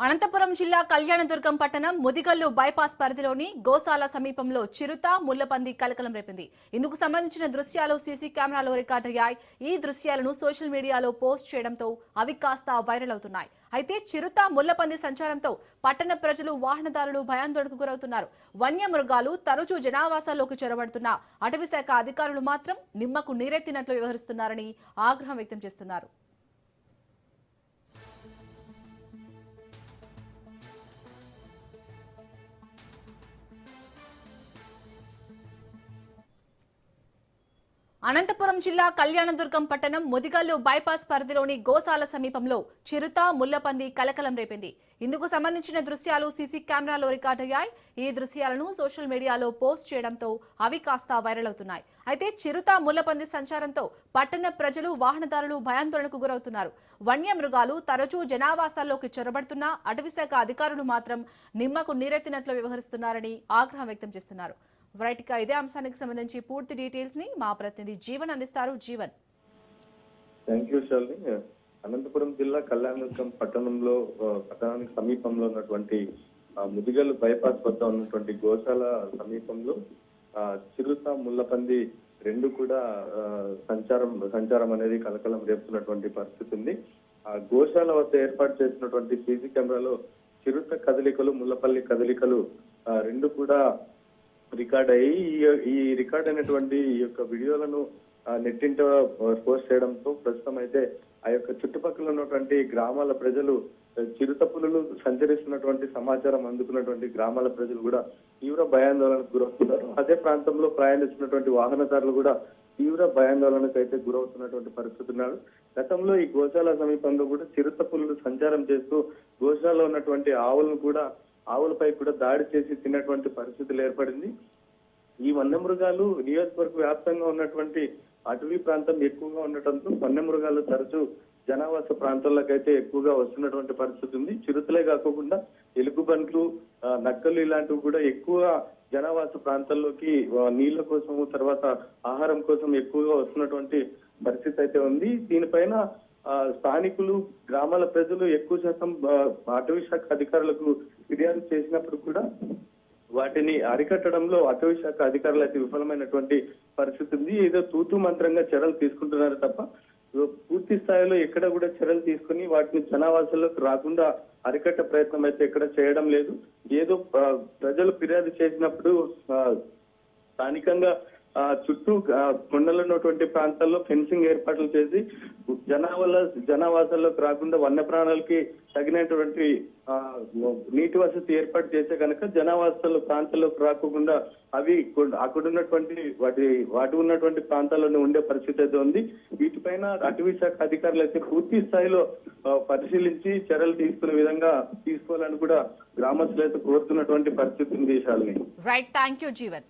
అనంతపురం జిల్లా కళ్యాణదుర్గం పట్టణం ముదిగల్లు బైపాస్ పరిధిలోని గోశాల సమీపంలో చిరుత ముళ్లపంది కలకలం రేపింది. ఇందుకు సంబంధించిన దృశ్యాలు సీసీ కెమెరాలో రికార్డయ్యాయి. ఈ దృశ్యాలను సోషల్ మీడియాలో పోస్ట్ చేయడంతో అవి కాస్త వైరల్ అవుతున్నాయి. అయితే చిరుత ముళ్లపంది సంచారంతో పట్టణ ప్రజలు వాహనదారులు భయాందోళనకు గురవుతున్నారు. వన్యమృగాలు తరచూ జనావాసాల్లోకి చొరబడుతున్న అటవీశాఖ అధికారులు మాత్రం నిమ్మకు నీరెత్తినట్లు వ్యవహరిస్తున్నారని ఆగ్రహం వ్యక్తం చేస్తున్నారు. అనంతపురం జిల్లా కళ్యాణదుర్గం పట్టణం ముదిగల్లు బైపాస్ పరిధిలోని గోశాల సమీపంలో చిరుత ముళ్లపంది కలకలం రేపింది. ఇందుకు సంబంధించిన దృశ్యాలు సీసీ కెమెరాలో రికార్డయ్యాయి. ఈ దృశ్యాలను సోషల్ మీడియాలో పోస్ట్ చేయడంతో అవి కాస్త వైరల్ అవుతున్నాయి. అయితే చిరుత ముళ్లపంది సంచారంతో పట్టణ ప్రజలు వాహనదారులు భయాందోళనకు గురవుతున్నారు. వన్యమృగాలు తరచూ జనావాసాల్లోకి చొరబడుతున్న అటవీశాఖ అధికారులు మాత్రం నిమ్మకు నీరెత్తినట్లు వ్యవహరిస్తున్నారని ఆగ్రహం వ్యక్తం చేస్తున్నారు. రైట్గా ఇదే అంశానికి సంబంధించి పూర్తి డీటెయిల్స్ ని మా ప్రతినిధి జీవన్ అందిస్తారు. జీవన్. Thank you Shalini. అనంతపురం జిల్లా కళ్యాణదుర్గం పట్టణానికి సమీపంలో ఉన్నటువంటి ముదిగల్లు బైపాస్ వద్ద ఉన్నటువంటి గోశాల సమీపంలో చిరుత ముళ్లపంది రెండు కూడా సంచారం అనేది కలకలం రేపుతున్నటువంటి పరిస్థితి ఉంది. ఆ గోశాల వద్ద ఏర్పాటు చేసినటువంటి సీసీ కెమెరాలో చిరుత కదలికలు ముళ్లపల్లి కదలికలు రెండు కూడా రికార్డ్ అయ్యి ఈ రికార్డ్ అయినటువంటి ఈ యొక్క వీడియోలను నెట్టింట పోస్ట్ చేయడంతో ప్రస్తుతం అయితే ఆ యొక్క చుట్టుపక్కల ఉన్నటువంటి గ్రామాల ప్రజలు చిరుత పులులు సంచరిస్తున్నటువంటి సమాచారం అందుకున్నటువంటి గ్రామాల ప్రజలు కూడా తీవ్ర భయాందోళనకు గురవుతున్నారు. అదే ప్రాంతంలో ప్రయాణిస్తున్నటువంటి వాహనదారులు కూడా తీవ్ర భయాందోళనకు అయితే గురవుతున్నటువంటి పరిస్థితి ఉన్నారు. గతంలో ఈ గోశాల సమీపంలో కూడా చిరుత పులులు సంచారం చేస్తూ గోశాలలో ఉన్నటువంటి ఆవులపై కూడా దాడి చేసి తిన్నటువంటి పరిస్థితులు ఏర్పడింది. ఈ వన్యమృగాలు నియోజకవర్గ వ్యాప్తంగా ఉన్నటువంటి అటవీ ప్రాంతం ఎక్కువగా ఉండటంతో వన్యమృగాలు తరచూ జనావాస ప్రాంతాలకైతే ఎక్కువగా వస్తున్నటువంటి పరిస్థితి ఉంది. చిరుతలే కాకుండా ఎలుగుబంట్లు, నక్కలు ఇలాంటివి కూడా ఎక్కువ జనావాస ప్రాంతాల్లోకి నీళ్ల కోసము తర్వాత ఆహారం కోసం ఎక్కువగా వస్తున్నటువంటి పరిస్థితి అయితే ఉంది. దీనిపైన స్థానికులు గ్రామాల ప్రజలు ఎక్కువ శాతం అటవీ శాఖ అధికారులకు ఫిర్యాదు చేసినప్పుడు కూడా వాటిని అరికట్టడంలో అటవీ శాఖ అధికారులు అయితే విఫలమైనటువంటి పరిస్థితి ఉంది. ఏదో తూతూ మంత్రంగా చర్యలు తీసుకుంటున్నారు తప్ప పూర్తి స్థాయిలో ఎక్కడ కూడా చర్యలు తీసుకుని వాటిని జనావాసాల్లోకి రాకుండా అరికట్ట ప్రయత్నం అయితే ఎక్కడ చేయడం లేదు. ఏదో ప్రజలు ఫిర్యాదు చేసినప్పుడు స్థానికంగా చుట్టూ కొండలు ఉన్నటువంటి ప్రాంతాల్లో ఫెన్సింగ్ ఏర్పాట్లు చేసి జనావాసాల్లోకి రాకుండా వన్య ప్రాణాలకి తగినటువంటి నీటి వసతి ఏర్పాటు చేస్తే కనుక జనావాసాల ప్రాంతాల్లోకి రాకుండా అవి అక్కడ ఉన్నటువంటి వాటి ఉన్నటువంటి ప్రాంతాల్లోనే ఉండే పరిస్థితి అయితే ఉంది. వీటిపైన అటవీ శాఖ అధికారులు అయితే పూర్తి స్థాయిలో పరిశీలించి చర్యలు తీసుకునే విధంగా తీసుకోవాలని కూడా గ్రామస్తులు అయితే కోరుతున్నటువంటి పరిస్థితి ఉంది. Right, thank you Jeevan.